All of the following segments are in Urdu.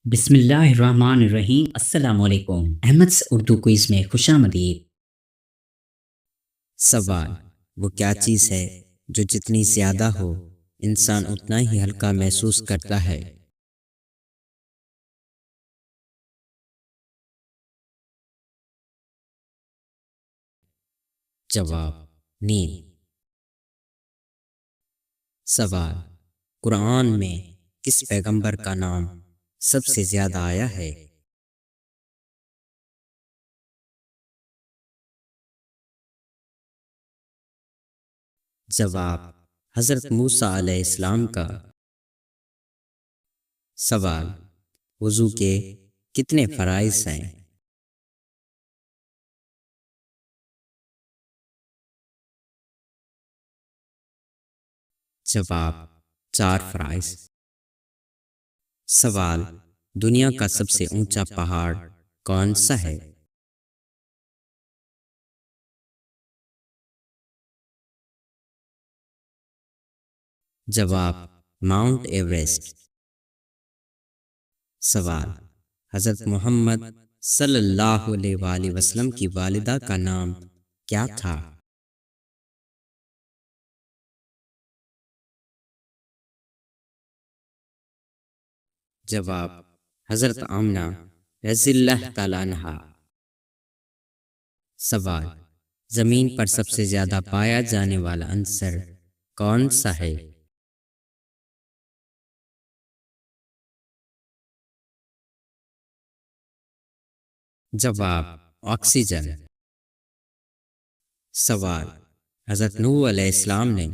بسم اللہ الرحمن الرحیم۔ السلام علیکم۔ احمد's اردو کوئز میں خوش آمدید۔ سوال: وہ کیا چیز ہے جو جتنی زیادہ ہو انسان اتنا ہی ہلکا محسوس کرتا ہے؟ جواب: نیند۔ سوال: قرآن میں کس پیغمبر کا نام سب سے زیادہ آیا ہے؟ جواب: حضرت موسیٰ علیہ السلام کا۔ سوال: وضو کے کتنے فرائض ہیں؟ جواب: 4 فرائض۔ سوال: دنیا کا سب سے اونچا پہاڑ کون سا ہے؟ جواب: ماؤنٹ ایوریسٹ۔ سوال: حضرت محمد صلی اللہ علیہ وآلہ وسلم کی والدہ کا نام کیا تھا؟ جواب: حضرت آمنہ رضی اللہ تعالیٰ عنہا۔ سوال: زمین پر سب سے زیادہ پایا جانے والا عنصر کون سا ہے؟ جواب: آکسیجن۔ سوال: حضرت نوح علیہ السلام نے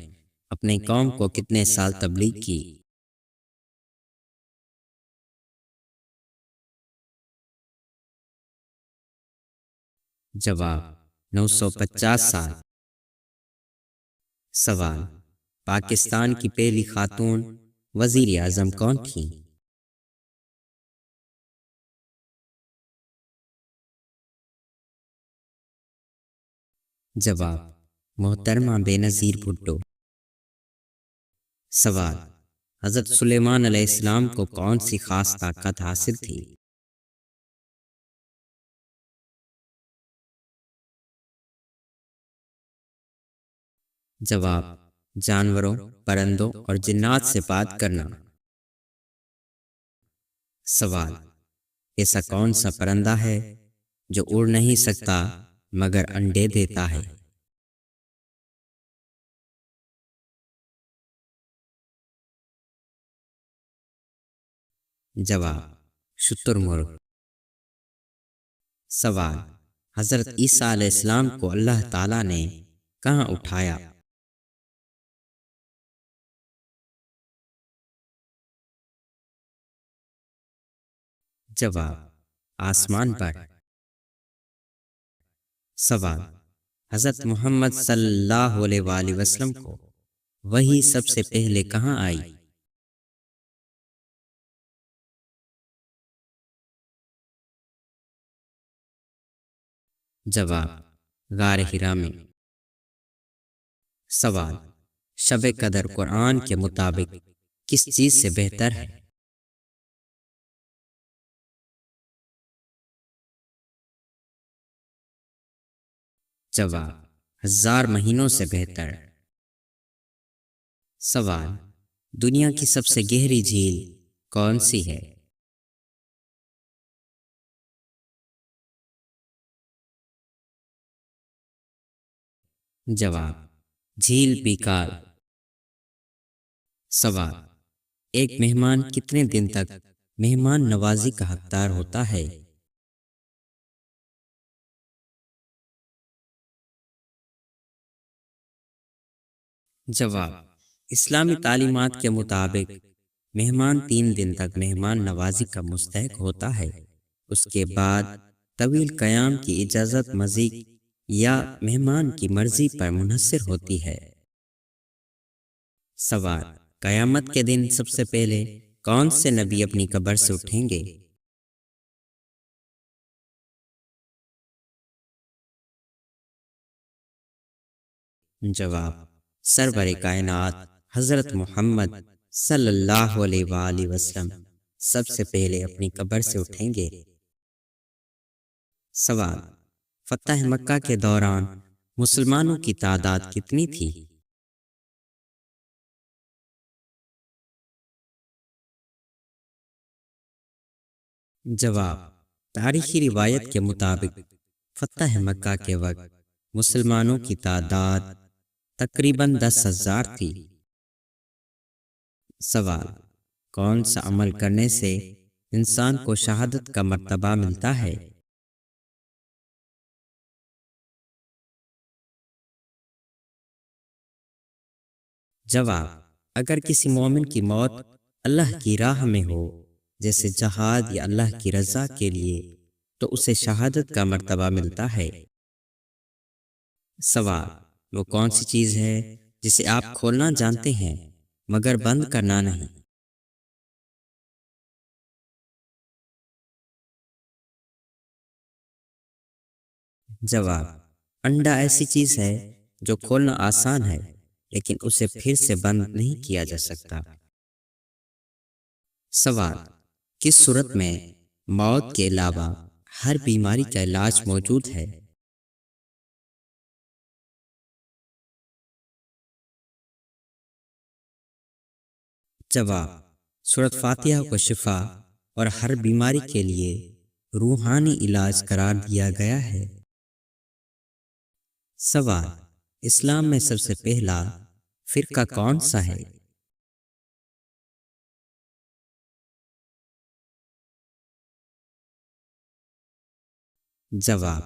اپنی قوم کو کتنے سال تبلیغ کی؟ جواب: 950 سال۔ سوال: پاکستان کی پہلی خاتون وزیر اعظم کون تھیں؟ جواب: محترمہ بینظیر بھٹو۔ سوال: حضرت سلیمان علیہ السلام کو کون سی خاص طاقت حاصل تھی؟ جواب: جانوروں، پرندوں اور جنات سے بات کرنا۔ سوال: ایسا کون سا پرندہ ہے جو اڑ نہیں سکتا مگر انڈے دیتا ہے؟ جواب: شتر مرغ۔ سوال: حضرت عیسیٰ علیہ السلام کو اللہ تعالیٰ نے کہاں اٹھایا؟ جواب: آسمان پر۔ سوال: حضرت محمد صلی اللہ علیہ وآلہ وسلم کو وحی سب سے پہلے کہاں آئی؟ جواب: غار حرا میں۔ سوال: شب قدر قرآن کے مطابق کس چیز سے بہتر ہے؟ جواب: 1000 مہینوں سے بہتر۔ سوال: دنیا کی سب سے گہری جھیل کون سی ہے؟ جواب: جھیل بیکال۔ سوال: ایک مہمان کتنے دن تک مہمان نوازی کا حقدار ہوتا ہے؟ جواب: اسلامی تعلیمات کے مطابق مہمان 3 دن تک مہمان نوازی کا مستحق ہوتا ہے۔ اس کے بعد طویل قیام کی اجازت مزید یا مہمان کی مرضی پر منحصر ہوتی ہے۔ سوال: قیامت کے دن سب سے پہلے کون سے نبی اپنی قبر سے اٹھیں گے؟ جواب: سرور کائنات حضرت محمد صلی اللہ علیہ وآلہ وسلم سب سے پہلے اپنی قبر سے اٹھیں گے؟ سوال: فتح مکہ کے دوران مسلمانوں کی تعداد کتنی تھی؟ جواب: تاریخی روایت کے مطابق فتح مکہ کے وقت مسلمانوں کی تعداد تقریباً 10,000 تھی۔ سوال: کون سا عمل کرنے سے انسان کو شہادت کا مرتبہ ملتا ہے؟ جواب: اگر کسی مومن کی موت اللہ کی راہ میں ہو، جیسے جہاد یا اللہ کی رضا کے لیے، تو اسے شہادت کا مرتبہ ملتا ہے۔ سوال: وہ کون سی چیز ہے جسے آپ کھولنا جانتے ہیں مگر بند کرنا نہیں؟ جواب: انڈا ایسی چیز ہے جو کھولنا آسان ہے لیکن اسے پھر سے بند نہیں کیا جا سکتا۔ سوال: کس صورت میں موت کے علاوہ ہر بیماری کا علاج موجود ہے؟ جواب: سورۃ فاتحہ کو شفا اور ہر بیماری کے لیے روحانی علاج قرار دیا گیا ہے۔ سوال: اسلام میں سب سے پہلا فرقہ کون سا ہے؟ جواب: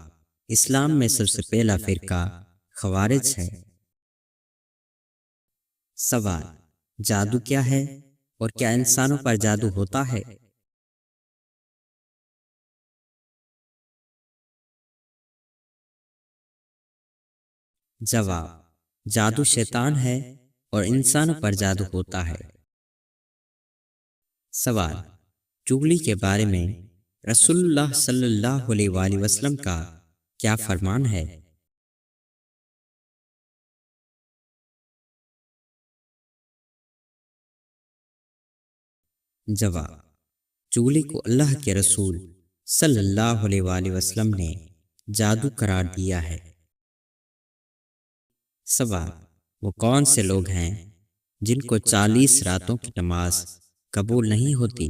اسلام میں سب سے پہلا فرقہ خوارج ہے۔ سوال: جادو کیا ہے اور کیا انسانوں پر جادو ہوتا ہے؟ جواب: جادو شیطان ہے اور انسانوں پر جادو ہوتا ہے۔ سوال: چغلی کے بارے میں رسول اللہ صلی اللہ علیہ وآلہ وسلم کا کیا فرمان ہے؟ جواب: چغلی کو اللہ کے رسول صلی اللہ علیہ وآلہ وسلم نے جادو قرار دیا ہے۔ سوال: وہ کون سے لوگ ہیں جن کو 40 راتوں کی نماز قبول نہیں ہوتی؟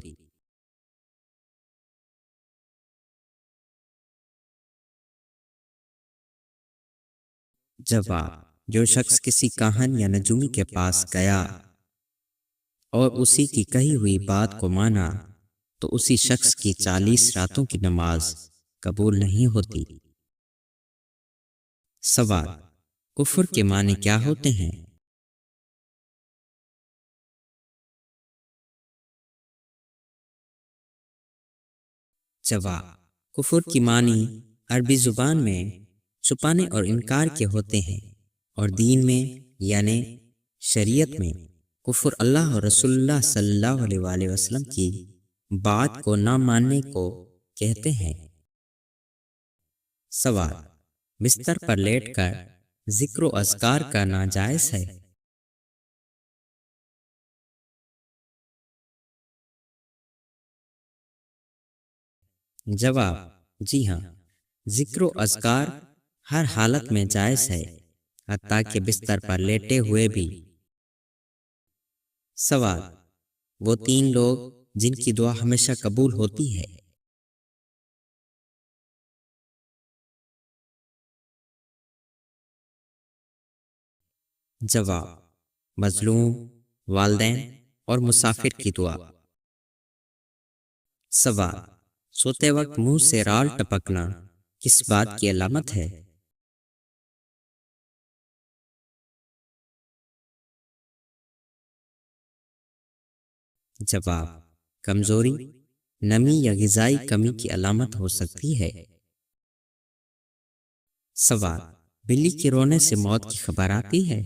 جواب: جو شخص کسی کاہن یا نجومی کے پاس گیا اور اسی کی کہی ہوئی بات کو مانا تو اسی شخص کی 40 راتوں کی نماز قبول نہیں ہوتی۔ سوال: کفر کے معنی کیا ہوتے ہیں؟ جواب: کفر کی معنی عربی زبان میں چھپانے اور انکار کے ہوتے ہیں، اور دین میں یعنی شریعت میں کفر اللہ اور رسول اللہ صلی اللہ علیہ وآلہ وسلم کی بات کو نہ ماننے کو کہتے ہیں۔ سوال: بستر پر لیٹ کر ذکر و اذکار کرنا جائز ہے؟ جواب: جی ہاں، ذکر و اذکار ہر حالت میں جائز ہے، حتیٰ کہ بستر پر لیٹے ہوئے بھی۔ سوال: وہ 3 لوگ جن کی دعا ہمیشہ قبول ہوتی ہے؟ جواب: مظلوم، والدین اور مسافر کی دعا۔ سوال: سوتے وقت منہ سے رال ٹپکنا کس بات کی علامت ہے؟ جواب: کمزوری، نمی یا غذائی کمی کی علامت ہو سکتی ہے۔ سوال: بلی کے رونے سے موت کی خبر آتی ہے؟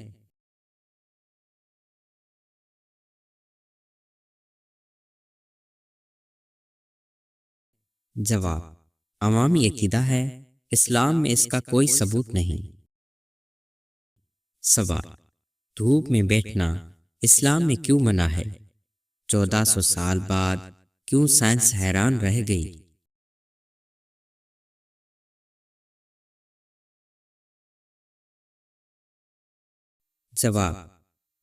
جواب: عوامی عقیدہ ہے، اسلام میں اس کا کوئی ثبوت نہیں۔ سوال: دھوپ میں بیٹھنا اسلام میں کیوں منع ہے؟ 1400 سال بعد کیوں سائنس حیران رہ گئی۔ جواب: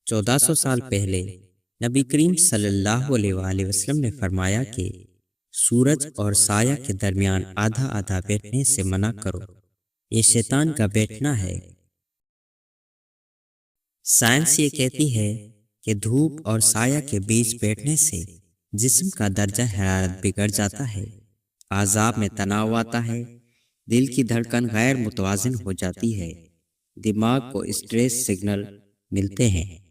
1400 سال پہلے نبی کریم صلی اللہ علیہ وآلہ وسلم نے فرمایا کہ سورج اور سایہ کے درمیان آدھا آدھا بیٹھنے سے منع کرو، یہ شیطان کا بیٹھنا ہے۔ سائنس یہ کہتی ہے کہ دھوپ اور سایہ کے بیچ بیٹھنے سے جسم کا درجہ حرارت بگڑ جاتا ہے، اعصاب میں تناؤ آتا ہے، دل کی دھڑکن غیر متوازن ہو جاتی ہے، دماغ کو اسٹریس سگنل ملتے ہیں۔